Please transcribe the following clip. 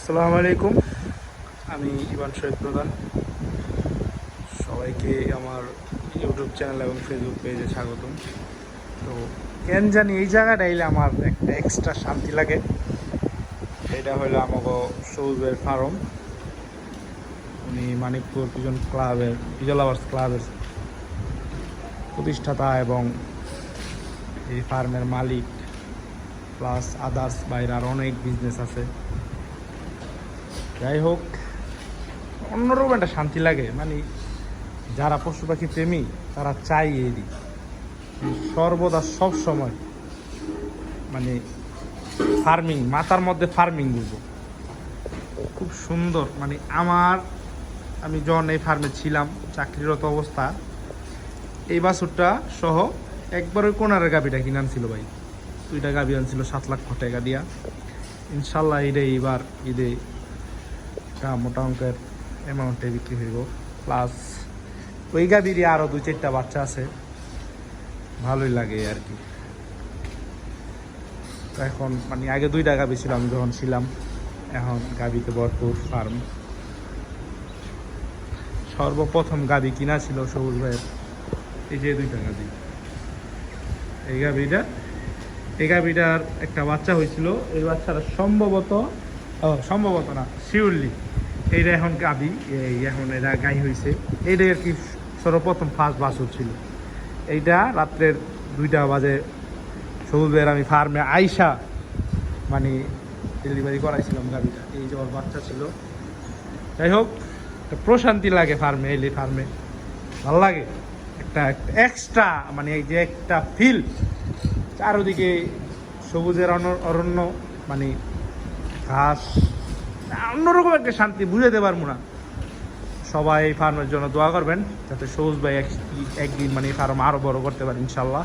আসসালামু আলাইকুম। আমি ইভান শহীদ প্রধান। সবাইকে আমার ইউটিউব চ্যানেল এবং ফেসবুক পেজে স্বাগতম। তো কেন জানি এই জায়গাটা এলে আমার একটা এক্সট্রা শান্তি লাগে। এটা হলো আমাকে সৌজের ফার্ম। উনি মানিকপুর পিজন লাভার্স ক্লাবের প্রতিষ্ঠাতা এবং এই ফার্মের মালিক, প্লাস আদার্স বাইরে আর অনেক বিজনেস আছে। যাই হোক, অন্যরকম একটা শান্তি লাগে। মানে যারা পশু পাখি প্রেমী তারা চাই এরই সর্বদা সব সময় মানে ফার্মিং, মাথার মধ্যে ফার্মিং বুঝবো খুব সুন্দর। মানে আমি যখন এই ফার্মে ছিলাম চাকরিরত অবস্থা, এই বাছুরটা সহ একবার ওই কোনারের গাভিটা কিনে আনছিল ভাই। দুইটা গাভি আনছিল 7 লাখ টাকা দিয়া। ইনশাল্লাহ এইবার ঈদে একটা মোটা অঙ্কের অ্যামাউন্টে বিক্রি হইব। প্লাস ওই গাভীরই আরও 2-4টা বাচ্চা আছে, ভালোই লাগে আর কি। তো এখন মানে আগে 2টা গাভী ছিল আমি যখন ছিলাম, এখন গাভীতে ভরপুর ফার্ম। সর্বপ্রথম গাভী কিনা ছিল সবুজ ভাইয়ের এই যে 2টা গাভী। এই গাভীটার একটা বাচ্চা হয়েছিল। এই বাচ্চাটা সম্ভবত না, শিওরলি এইটা এখন গাভী, এখন এরা গাই হয়েছে। এইটাই আর কি সর্বপ্রথম ফার্স্ট বাছুর ছিল। এইটা রাত্রের 2টা বাজে সবুজ ভাইয়ের আমি ফার্মে আইসা মানে ডেলিভারি করাইছিলাম গাভীটা। এই যে ওর বাচ্চা ছিল। যাই হোক, একটা প্রশান্তি লাগে ফার্মে এলে। ফার্মে ভালো লাগে, একটা এক্সট্রা মানে এই যে একটা ফিল, চারোদিকে সবুজের অরণ্য, মানে ঘাস, অন্যরকম একটা শান্তি বুঝাতে পারবো না। সবাই এই ফার্মের জন্য দোয়া করবেন যাতে সবুজ ভাই একদিন মানে এই ফার্ম আরও বড় করতে পারে ইনশাল্লাহ।